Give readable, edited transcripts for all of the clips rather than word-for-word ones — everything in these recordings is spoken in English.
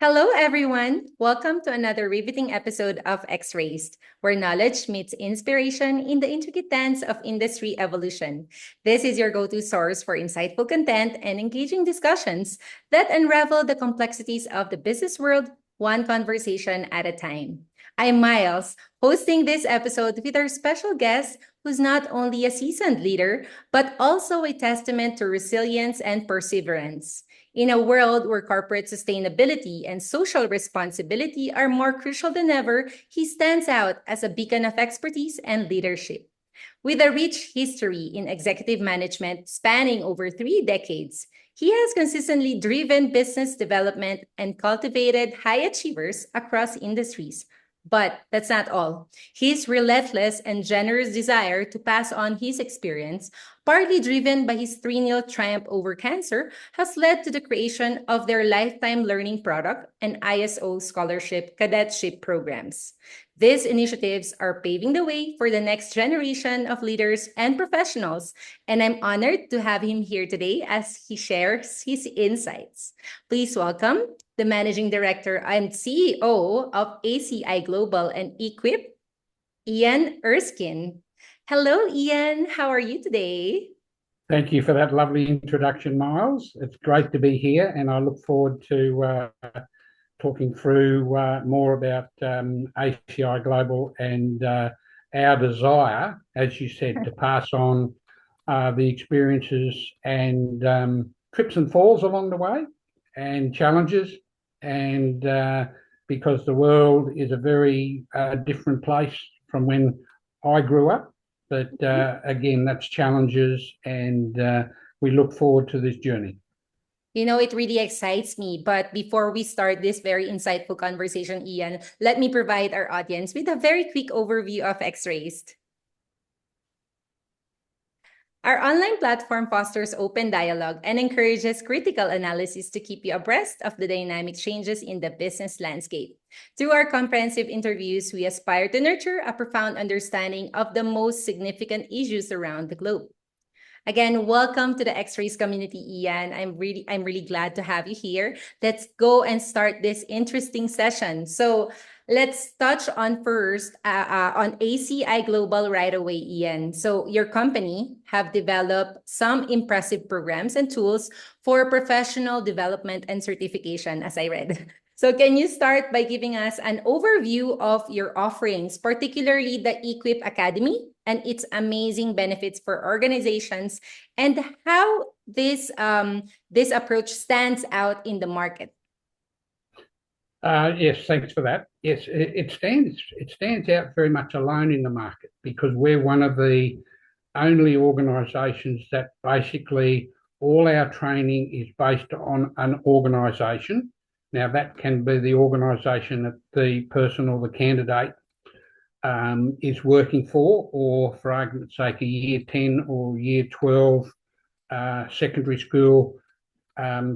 Hello, everyone. Welcome to another riveting episode of X-Rays, where knowledge meets inspiration in the intricate dance of industry evolution. This is your go-to source for insightful content and engaging discussions that unravel the complexities of the business world, one conversation at a time. I'm Miles, hosting this episode with our special guest, who's not only a seasoned leader, but also a testament to resilience and perseverance. In a world where corporate sustainability and social responsibility are more crucial than ever, he stands out as a beacon of expertise and leadership. With a rich history in executive management spanning over 3 decades, he has consistently driven business development and cultivated high achievers across industries. But that's not all. His relentless and generous desire to pass on his experience, partly driven by his triennial triumph over cancer, has led to the creation of their lifetime learning product and ISO scholarship cadetship programs. These initiatives are paving the way for the next generation of leaders and professionals, and I'm honored to have him here today as he shares his insights. Please welcome the Managing Director and CEO of ACI Global and e-Quip, Ian Erskine. Hello, Ian. How are you today? Thank you for that lovely introduction, Miles. It's great to be here, and I look forward to talking through more about ACI Global and our desire, as you said, to pass on the experiences and trips and falls along the way and challenges, and because the world is a very different place from when I grew up. But again, that's challenges, and we look forward to this journey. You know, it really excites me. But before we start this very insightful conversation, Ian, let me provide our audience with a very quick overview of X-Rays. Our online platform fosters open dialogue and encourages critical analysis to keep you abreast of the dynamic changes in the business landscape. Through our comprehensive interviews, we aspire to nurture a profound understanding of the most significant issues around the globe. Again, welcome to the X-Rays community, Ian. I'm really glad to have you here. Let's go and start this interesting session. So let's touch on first on ACI Global right away, Ian. So your company have developed some impressive programs and tools for professional development and certification, as I read. So can you start by giving us an overview of your offerings, particularly the e-Quip Academy and its amazing benefits for organizations, and how this approach stands out in the market? Yes, thanks for that. Yes, it stands out very much alone in the market because we're one of the only organisations that basically all our training is based on an organisation. Now, that can be the organisation that the person or the candidate is working for argument's sake, a year 10 or year 12 secondary school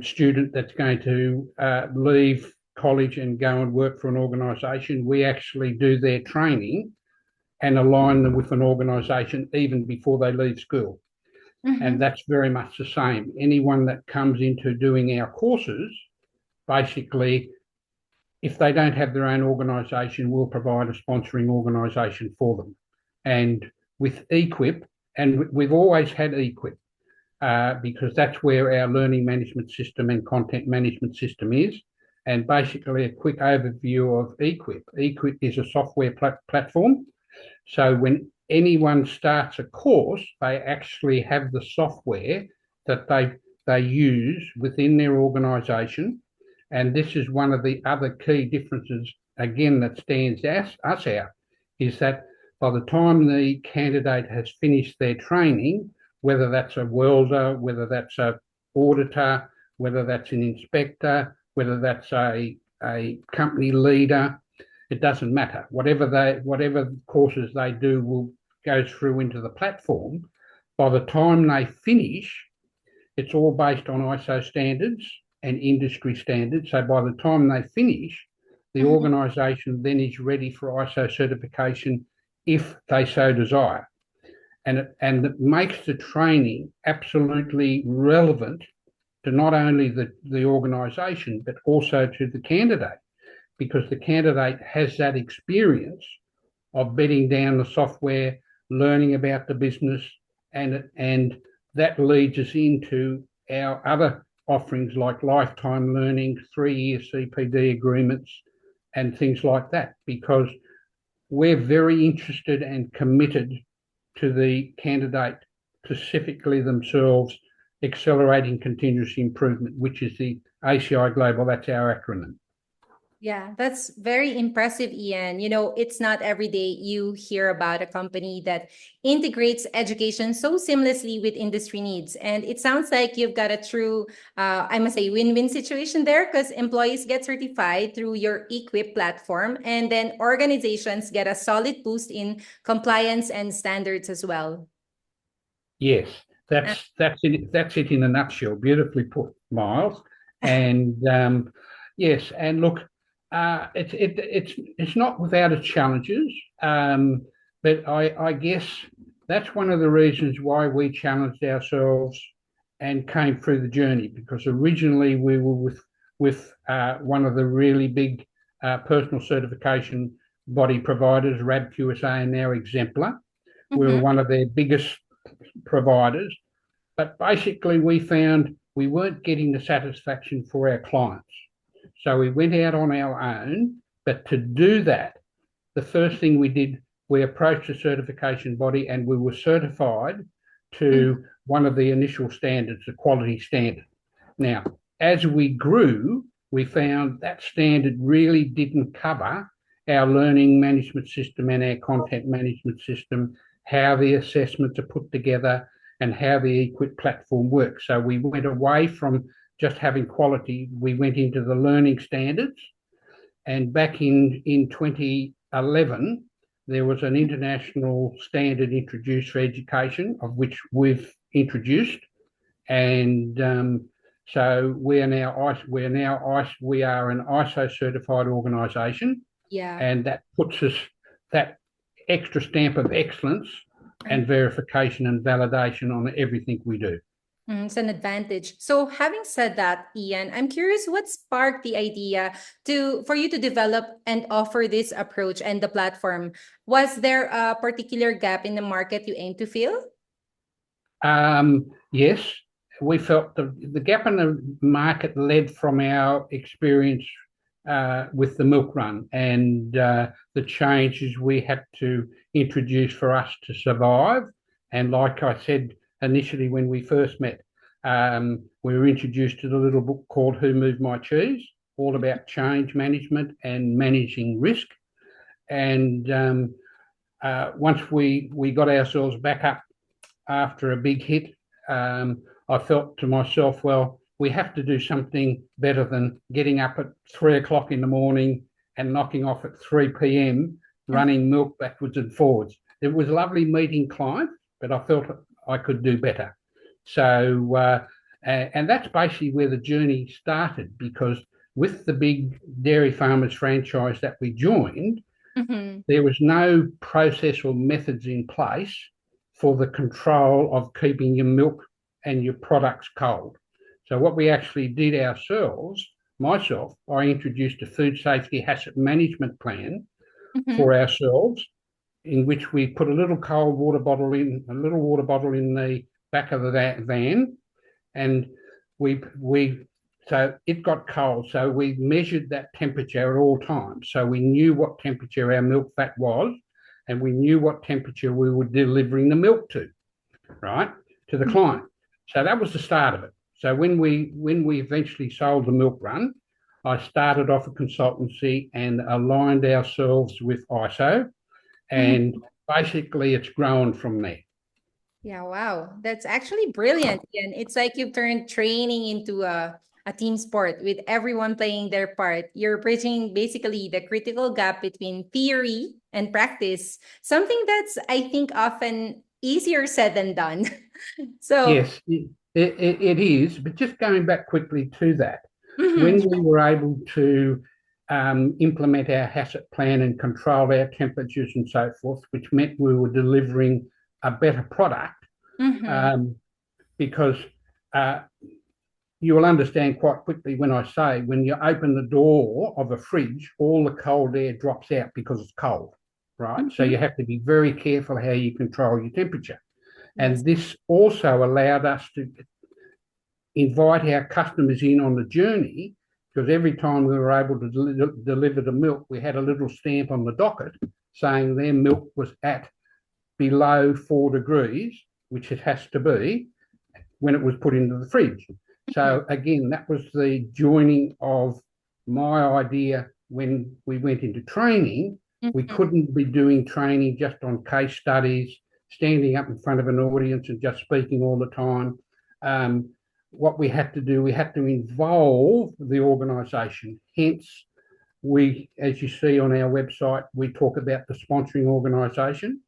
student that's going to leave college and go and work for an organisation. We actually do their training and align them with an organisation even before they leave school. Mm-hmm. And that's very much the same. Anyone that comes into doing our courses, basically, if they don't have their own organisation, we'll provide a sponsoring organisation for them. And with e-Quip, and we've always had e-Quip, because that's where our learning management system and content management system is. And basically a quick overview of e-Quip. e-Quip is a software platform. So when anyone starts a course, they actually have the software that they use within their organisation. And this is one of the other key differences, again, that stands us out, is that by the time the candidate has finished their training, whether that's a welder, whether that's an auditor, whether that's an inspector, whether that's a company leader, it doesn't matter. Whatever courses they do will go through into the platform. By the time they finish, it's all based on ISO standards and industry standards. So by the time they finish, the organisation then is ready for ISO certification if they so desire. And it makes the training absolutely relevant to not only the organisation, but also to the candidate, because the candidate has that experience of bedding down the software, learning about the business, and that leads us into our other offerings like lifetime learning, 3-year CPD agreements, and things like that, because we're very interested and committed to the candidate, specifically themselves, accelerating continuous improvement, which is the ACI Global. That's our acronym. Yeah, that's very impressive, Ian. You know, it's not every day you hear about a company that integrates education so seamlessly with industry needs. And it sounds like you've got a true, I must say, win-win situation there, because employees get certified through your e-Quip platform, and then organizations get a solid boost in compliance and standards as well. Yes, that's it. That's it in a nutshell. Beautifully put, Miles. And yes, and look, it's not without its challenges, but I guess that's one of the reasons why we challenged ourselves and came through the journey, because originally we were with one of the really big personal certification body providers, RAB-QSA, and now Exemplar. We were one of their biggest providers, but basically we found we weren't getting the satisfaction for our clients. So we went out on our own, but to do that, the first thing we did, we approached a certification body and we were certified to one of the initial standards, the quality standard. Now, as we grew, we found that standard really didn't cover our learning management system and our content management system, how the assessments are put together, and how the e-Quip platform works. So we went away from just having quality, we went into the learning standards. And back in 2011, there was an international standard introduced for education, of which we've introduced. And so we are an ISO certified organisation. Yeah. And that puts us that extra stamp of excellence and verification and validation on everything we do. It's an advantage. So having said that, Ian, I'm curious what sparked the idea for you to develop and offer this approach and the platform. Was there a particular gap in the market you aim to fill? Yes, we felt the gap in the market led from our experience with the milk run and the changes we had to introduce for us to survive. And like I said initially when we first met, we were introduced to the little book called Who Moved My Cheese, all about change management and managing risk. And once we got ourselves back up after a big hit, I felt to myself, well, we have to do something better than getting up at 3 o'clock in the morning and knocking off at 3 p.m, running milk backwards and forwards. It was lovely meeting clients, but I felt I could do better. So, and that's basically where the journey started, because with the big dairy farmers franchise that we joined, there was no process or methods in place for the control of keeping your milk and your products cold. So what we actually did ourselves, myself, I introduced a food safety hazard management plan for ourselves, in which we put a little water bottle in the back of the van, and so it got cold. So we measured that temperature at all times. So we knew what temperature our milk fat was, and we knew what temperature we were delivering the milk to, right, to the client. So that was the start of it. So when we eventually sold the milk run, I started off a consultancy and aligned ourselves with ISO, and basically it's grown from there. Yeah, wow. That's actually brilliant. And it's like you've turned training into a team sport with everyone playing their part. You're bridging basically the critical gap between theory and practice, something that's, I think, often easier said than done. So, Yes, it is. But just going back quickly to that, mhm, when we were able to implement our HACCP plan and control our temperatures and so forth, which meant we were delivering a better product, mhm, because you will understand quite quickly when I say when you open the door of a fridge, all the cold air drops out because it's cold, right? So Mhm. you have to be very careful how you control your temperature. Yes. And this also allowed us to invite our customers in on the journey, because every time we were able to deliver the milk, we had a little stamp on the docket saying their milk was at below 4 degrees, which it has to be when it was put into the fridge. Mhm. So again, that was the joining of my idea when we went into training. We Mhm. couldn't be doing training just on case studies, standing up in front of an audience and just speaking all the time. What we had to do, we had to involve the organisation. Hence, we, as you see on our website, we talk about the sponsoring organisation.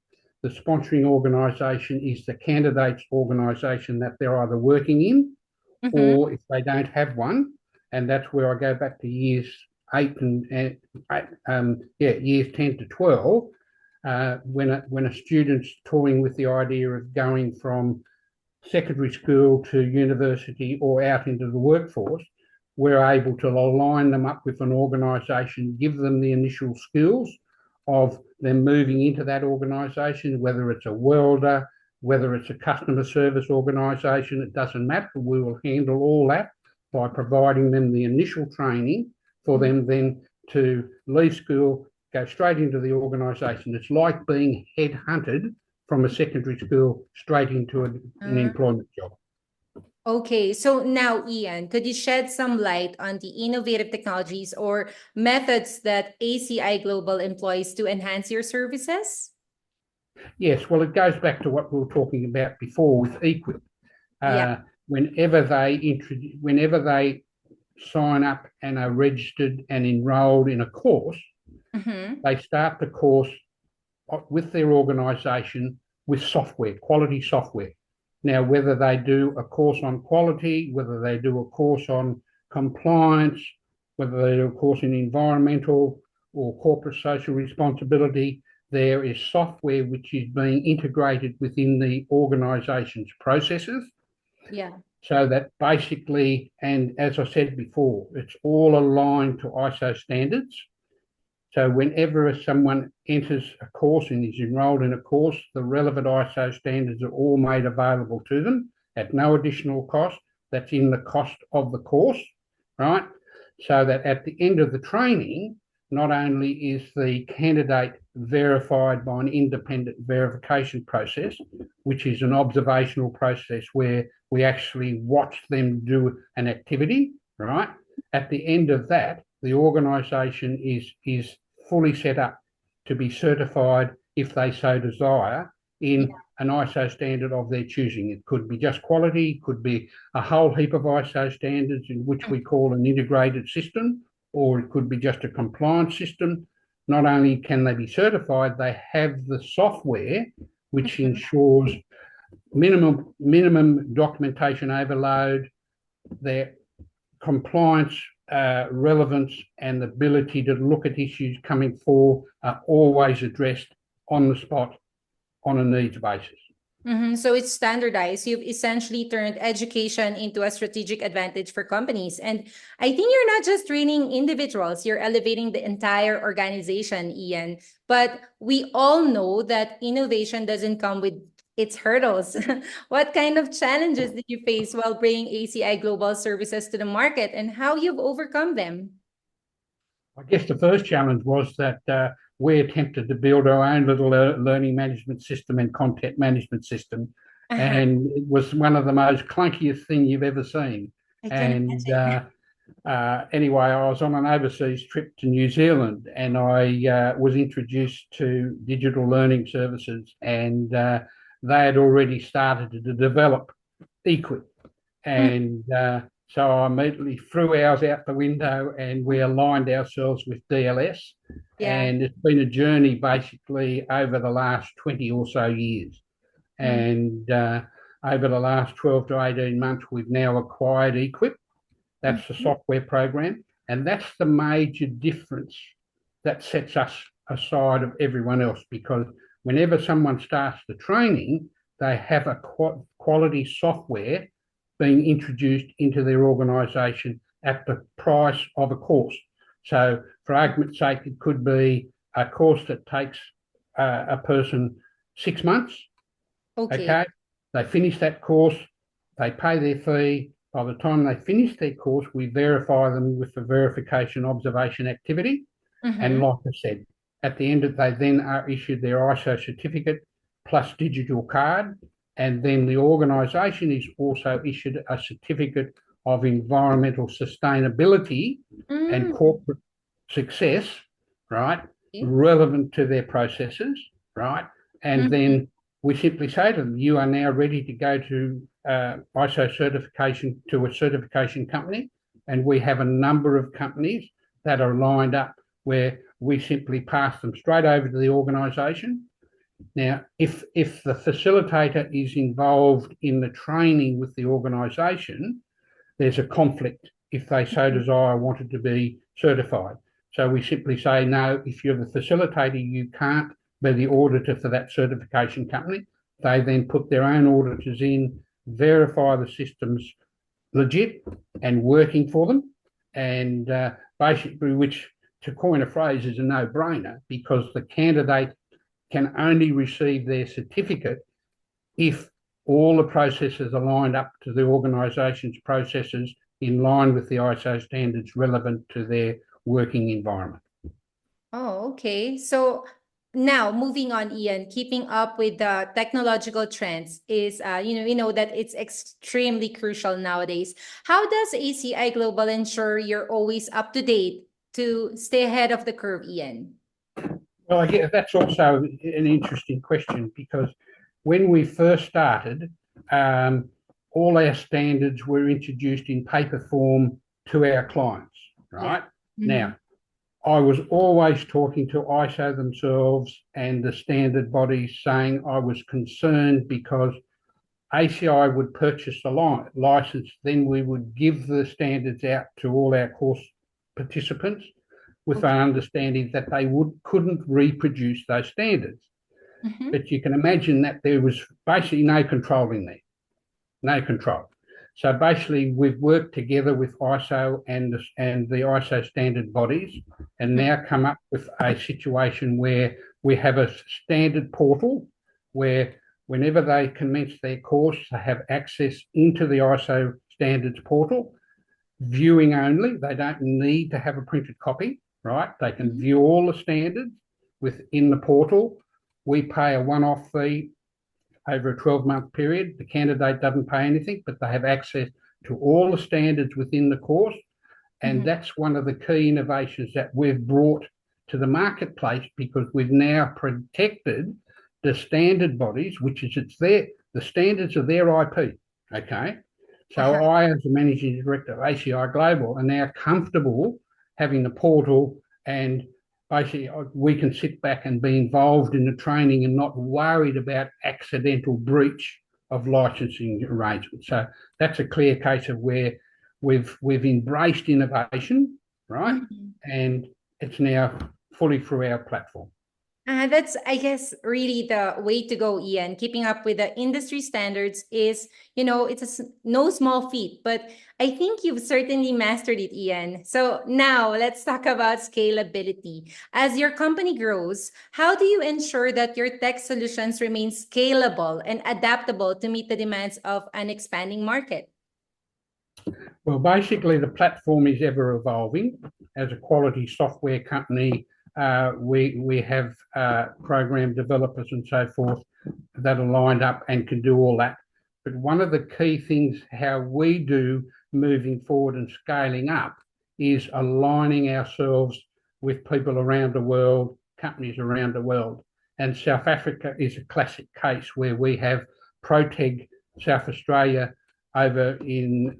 The sponsoring organisation is the candidate's organisation that they're either working in, Mhm. or if they don't have one, and that's where I go back to years 10 to 12, when a student's toying with the idea of going from secondary school to university or out into the workforce, we're able to align them up with an organisation, give them the initial skills of them moving into that organisation, whether it's a welder, whether it's a customer service organisation, it doesn't matter. We will handle all that by providing them the initial training for them then to leave school, go straight into the organisation. It's like being headhunted from a secondary school straight into an Uh, employment job. okay, so now, Ian, could you shed some light on the innovative technologies or methods that ACI Global employs to enhance your services? Yes, well, it goes back to what we were talking about before with e-Quip. Yeah. Uh, whenever they sign up and are registered and enrolled in a course, Mm-hmm. they start the course with their organisation with software, quality software. Now, whether they do a course on quality, whether they do a course on compliance, whether they do a course in environmental or corporate social responsibility, there is software which is being integrated within the organisation's processes, Yeah. so that basically, and as I said before, it's all aligned to ISO standards. So whenever someone enters a course and is enrolled in a course, the relevant ISO standards are all made available to them at no additional cost. That's in the cost of the course, right? So that at the end of the training, not only is the candidate verified by an independent verification process, which is an observational process where we actually watch them do an activity, right? At the end of that, the organisation is fully set up to be certified, if they so desire, in an ISO standard of their choosing. It could be just quality, could be a whole heap of ISO standards in which we call an integrated system, or it could be just a compliance system. Not only can they be certified, they have the software which Mhm. ensures minimum documentation overload, their compliance, relevance, and the ability to look at issues coming forward are always addressed on the spot on a needs basis. So it's standardized. You've essentially turned education into a strategic advantage for companies. And I think you're not just training individuals, you're elevating the entire organization, Ian. But we all know that innovation doesn't come with its hurdles. What kind of challenges did you face while bringing ACI Global services to the market and how you've overcome them? I guess the first challenge was that we attempted to build our own little learning management system and content management system, Uh-huh. and it was one of the most clunkiest thing you've ever seen. I can And imagine. anyway, I was on an overseas trip to New Zealand, and I was introduced to digital learning services, and they had already started to develop e-Quip. Mm, And so I immediately threw ours out the window and we aligned ourselves with DLS. yeah. And it's been a journey basically over the last 20 or so years. Mm, And over the last 12 to 18 months, we've now acquired e-Quip. That's the mhm. software program. And that's the major difference that sets us aside of everyone else, because whenever someone starts the training, they have a quality software being introduced into their organisation at the price of a course. So for argument's sake, it could be a course that takes a person 6 months. Okay. They finish that course, they pay their fee. By the time they finish their course, we verify them with the verification observation activity. And like I said, at the end of they then are issued their ISO certificate plus digital card. And then the organisation is also issued a certificate of environmental sustainability and corporate success, right? Relevant to their processes, right? And then we simply say to them, you are now ready to go to ISO certification to a certification company. And we have a number of companies that are lined up where we simply pass them straight over to the organisation. Now, if the facilitator is involved in the training with the organisation, there's a conflict if they so desire wanted to be certified. So we simply say, no, if you're the facilitator, you can't be the auditor for that certification company. They then put their own auditors in, verify the system's legit and working for them, and basically, which to coin a phrase is a no-brainer, because the candidate can only receive their certificate if all the processes are lined up to the organisation's processes in line with the ISO standards relevant to their working environment. Oh, okay. So now moving on, Ian, keeping up with the technological trends is, you know that it's extremely crucial nowadays. How does ACI Global ensure you're always up to date to stay ahead of the curve, Ian? Well, I guess that's also an interesting question, because when we first started, all our standards were introduced in paper form to our clients, right? Now, I was always talking to ISO themselves and the standard bodies, saying I was concerned because ACI would purchase the license, then we would give the standards out to all our course participants with an understanding that they couldn't reproduce those standards. But you can imagine that there was basically no control in there, no control. So basically, we've worked together with ISO and the ISO standard bodies, and now come up with a situation where we have a standard portal where whenever they commence their course, they have access into the ISO standards portal, viewing only. They don't need to have a printed copy, right? They can view all the standards within the portal. We pay a one-off fee over a 12-month period. The candidate doesn't pay anything, but they have access to all the standards within the course. And that's one of the key innovations that we've brought to the marketplace, because we've now protected the standard bodies, which is the standards are their IP, okay? So I, as the Managing Director of ACI Global, are now comfortable having the portal, and basically we can sit back and be involved in the training and not worried about accidental breach of licensing arrangements. So that's a clear case of where we've embraced innovation, right? And it's now fully through our platform. That's, I guess, really the way to go, Ian. Keeping up with the industry standards is, it's no small feat, but I think you've certainly mastered it, Ian. So now let's talk about scalability. As your company grows, how do you ensure that your tech solutions remain scalable and adaptable to meet the demands of an expanding market? Well, basically, the platform is ever evolving. As a quality software company, we have program developers and so forth that are lined up and can do all that. But one of the key things how we do moving forward and scaling up is aligning ourselves with people around the world, companies around the world. And South Africa is a classic case where we have Proteg South Australia over in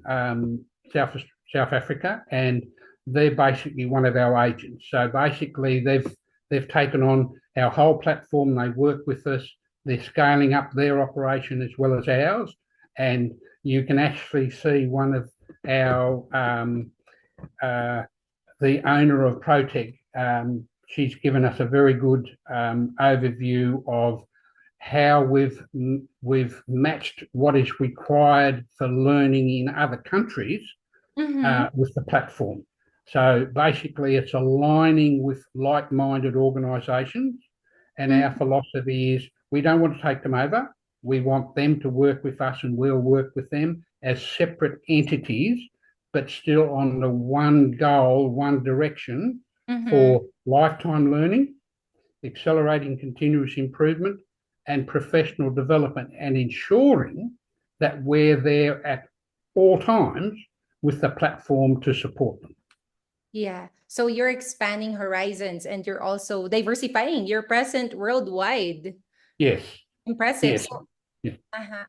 South Africa, and they're basically one of our agents. So basically, they've taken on our whole platform. They work with us. They're scaling up their operation as well as ours. And you can actually see one of our the owner of Proteg. She's given us a very good overview of how we've matched what is required for learning in other countries with the platform. So basically, it's aligning with like-minded organisations, and our philosophy is we don't want to take them over. We want them to work with us, and we'll work with them as separate entities, but still on the one goal, one direction for lifetime learning, accelerating continuous improvement, and professional development, and ensuring that we're there at all times with the platform to support them. Yeah. So you're expanding horizons and you're also diversifying. You're present worldwide. Yes. Impressive. Yes. So, yes.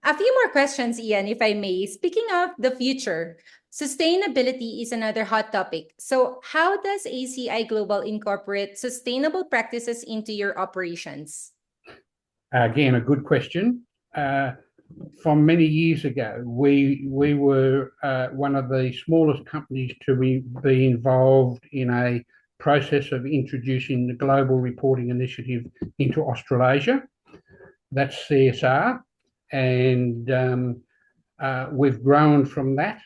a few more questions, Ian, if I may. Speaking of the future, sustainability is another hot topic. So how does ACI Global incorporate sustainable practices into your operations? Again, a good question. From many years ago, we were one of the smallest companies to be involved in a process of introducing the Global Reporting Initiative into Australasia. That's CSR, and we've grown from that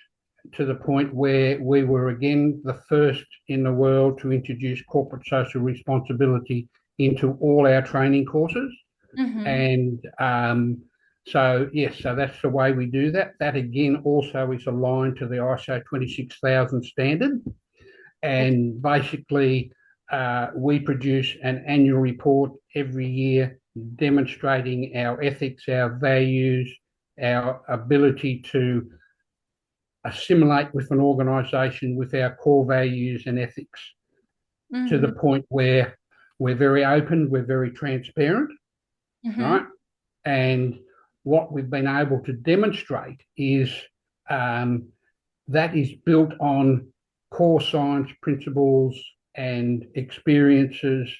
to the point where we were again the first in the world to introduce corporate social responsibility into all our training courses. And so, yes, so that's the way we do that. That, again, also is aligned to the ISO 26000 standard. And basically, we produce an annual report every year demonstrating our ethics, our values, our ability to assimilate with an organisation with our core values and ethics to the point where we're very open, we're very transparent, right? And what we've been able to demonstrate is that is built on core science principles and experiences,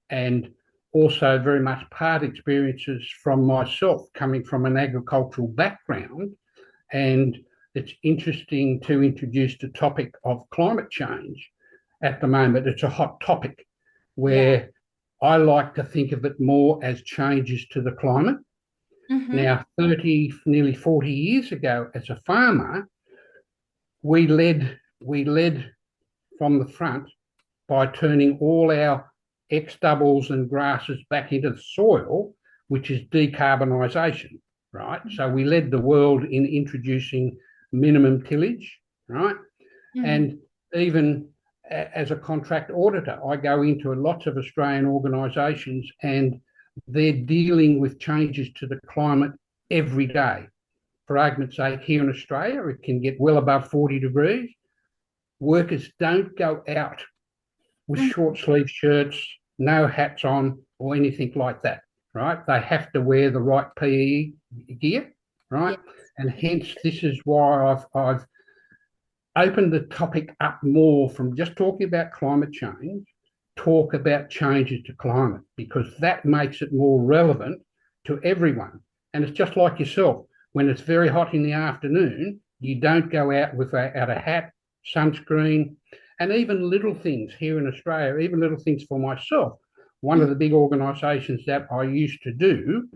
and also very much part experiences from myself coming from an agricultural background. And it's interesting to introduce the topic of climate change at the moment. It's a hot topic where I like to think of it more as changes to the climate. Now, 30, nearly 40 years ago, as a farmer, we led from the front by turning all our X-doubles and grasses back into the soil, which is decarbonisation, right? So we led the world in introducing minimum tillage, right? And even as a contract auditor, I go into lots of Australian organisations and they're dealing with changes to the climate every day. For argument's sake, here in Australia, it can get well above 40 degrees. Workers don't go out with short sleeve shirts, no hats on, or anything like that, right? They have to wear the right PE gear, right? Yes. And hence, this is why I've opened the topic up more from just talking about climate change, talk about changes to climate, because that makes it more relevant to everyone. And it's just like yourself. When it's very hot in the afternoon, you don't go out without a hat, sunscreen, and even little things here in Australia, even little things for myself. One of the big organisations that I used to do,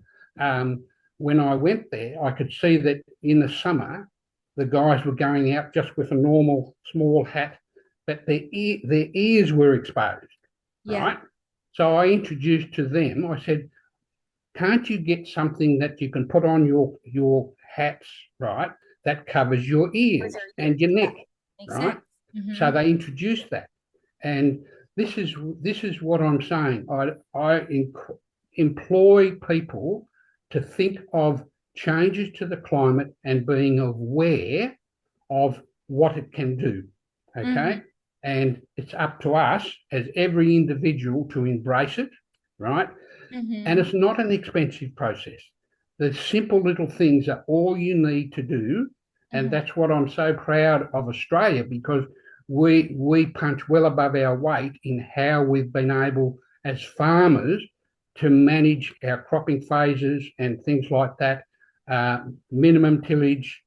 when I went there, I could see that in the summer, the guys were going out just with a normal small hat, but their ears were exposed, right? So I introduced to them, I said, can't you get something that you can put on your hats, right, that covers your ears and your neck, right? So they introduced that. And this is what I'm saying. I employ people to think of changes to the climate and being aware of what it can do, okay? And it's up to us as every individual to embrace it, right? And it's not an expensive process. The simple little things are all you need to do. And that's what I'm so proud of Australia, because we punch well above our weight in how we've been able as farmers to manage our cropping phases and things like that, minimum tillage,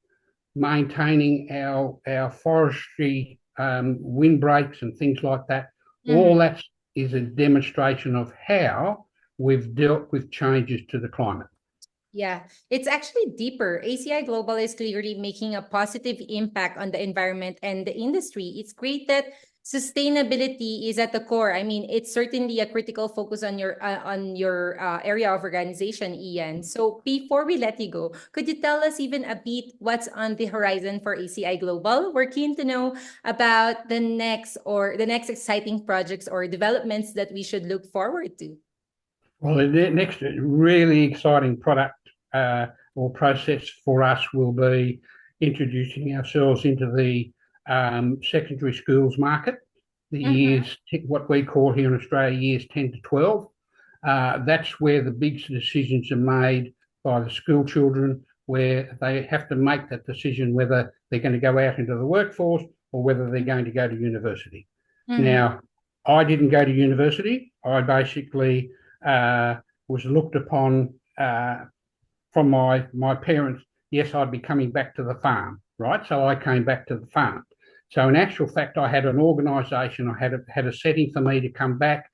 maintaining our forestry windbreaks and things like that. All that is a demonstration of how we've dealt with changes to the climate. Yeah, it's actually deeper. ACI Global is clearly making a positive impact on the environment and the industry. It's great that sustainability is at the core. I mean, it's certainly a critical focus on your area of organization, Ian. So before we let you go, could you tell us even a bit what's on the horizon for ACI Global? We're keen to know about the next exciting projects or developments that we should look forward to. Well, the next really exciting product or process for us will be introducing ourselves into the secondary schools market, the Mm-hmm. years, what we call here in Australia, years 10 to 12. That's where the big decisions are made by the school children, where they have to make that decision whether they're going to go out into the workforce or whether they're going to go to university. Mm-hmm. Now, I didn't go to university. I basically uh, was looked upon from my parents. Yes, I'd be coming back to the farm, right? So I came back to the farm. So in actual fact, I had an organisation. I had a setting for me to come back,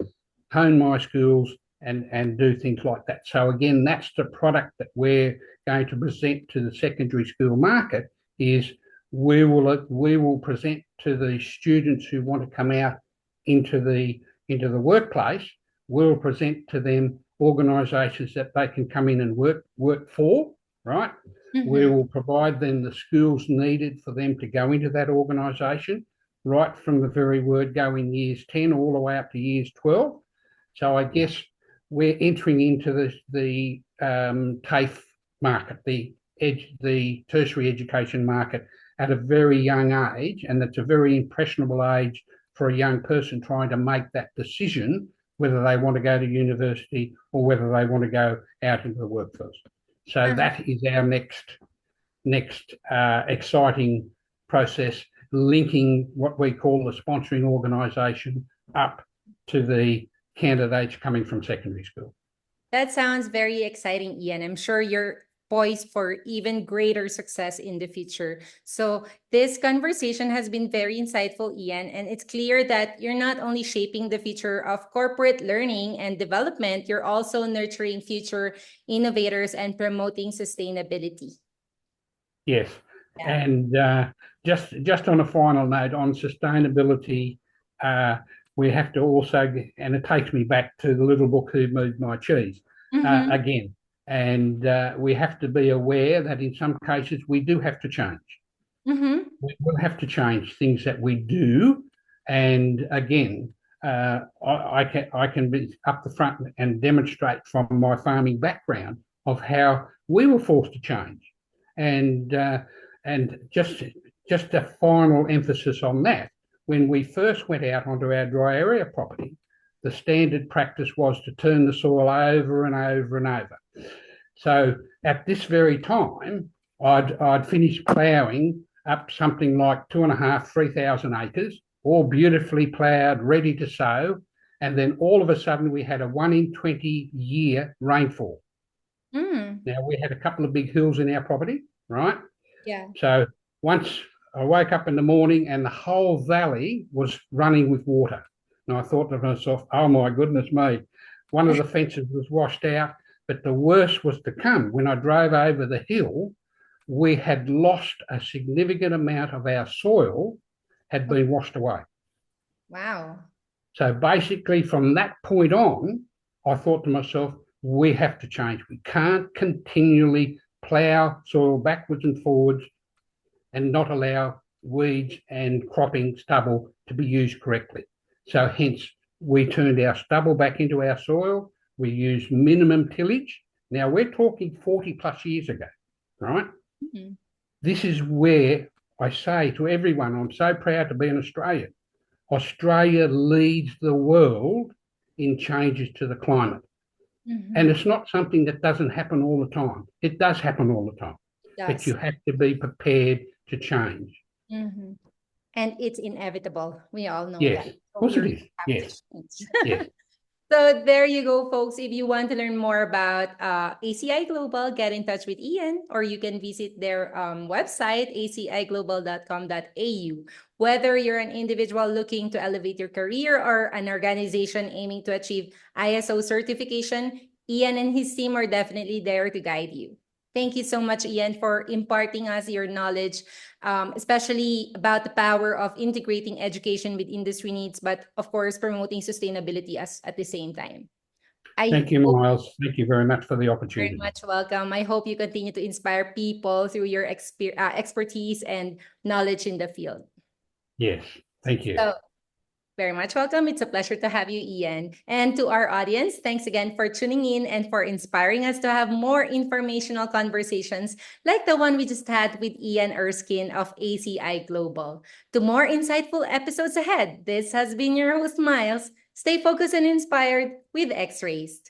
hone my skills, and do things like that. So again, that's the product that we're going to present to the secondary school market. Is we will present to the students who want to come out into the workplace. We'll present to them organisations that they can come in and work for, right? We Mm-hmm. will provide them the skills needed for them to go into that organisation, right from the very word go in years 10 all the way up to years 12. So I guess we're entering into the TAFE market, the tertiary education market at a very young age, and that's a very impressionable age for a young person trying to make that decision whether they want to go to university or whether they want to go out into the workforce. So that is our next exciting process, linking what we call the sponsoring organisation up to the candidates coming from secondary school. That sounds very exciting, Ian. I'm sure you're poised for even greater success in the future. So, this conversation has been very insightful, Ian, and it's clear that you're not only shaping the future of corporate learning and development, you're also nurturing future innovators and promoting sustainability. Yes, Yeah. and just on a final note on sustainability, uh, we have to also, and it takes me back to the little book Who Moved My Cheese Mm-hmm. again, and we have to be aware that in some cases we do have to change. Mm-hmm. We will have to change things that we do, and again, I can be up the front and demonstrate from my farming background of how we were forced to change, and just a final emphasis on that. When we first went out onto our dry area property, the standard practice was to turn the soil over and over and over. So at this very time, I'd finished ploughing up something like 2.5, 3,000 acres, all beautifully ploughed, ready to sow. And then all of a sudden, we had a 1 in 20 year rainfall. Mm. Now, we had a couple of big hills in our property, right? Yeah. So once I woke up in the morning and the whole valley was running with water. And I thought to myself, oh my goodness me, one of the fences was washed out, but the worst was to come. When I drove over the hill, we had lost a significant amount of our soil had been washed away. Wow. So basically, from that point on, I thought to myself, we have to change. We can't continually plough soil backwards and forwards and not allow weeds and cropping stubble to be used correctly. So hence, we turned our stubble back into our soil. We used minimum tillage. Now we're talking 40 plus years ago, right? Mm-hmm. This is where I say to everyone, I'm so proud to be an Australian. Australia leads the world in changes to the climate. And Mm-hmm. it's not something that doesn't happen all the time. It does happen all the time. But you Does. have to be prepared to change. Mm-hmm. And it's inevitable. We all know Yes, that. of So course we it really is. have to Yes, change. yes. So there you go, folks. If you want to learn more about ACI Global, get in touch with Ian, or you can visit their website, aciglobal.com.au. Whether you're an individual looking to elevate your career or an organization aiming to achieve ISO certification, Ian and his team are definitely there to guide you. Thank you so much, Ian, for imparting us your knowledge, especially about the power of integrating education with industry needs, but of course, promoting sustainability at the same time. Thank you, Miles. Thank you very much for the opportunity. Very much welcome. I hope you continue to inspire people through your expertise and knowledge in the field. Yes, thank you. So, very much welcome. It's a pleasure to have you, Ian. And to our audience, thanks again for tuning in and for inspiring us to have more informational conversations like the one we just had with Ian Erskine of ACI Global. To more insightful episodes ahead, this has been your host, Miles. Stay focused and inspired with X-Rays.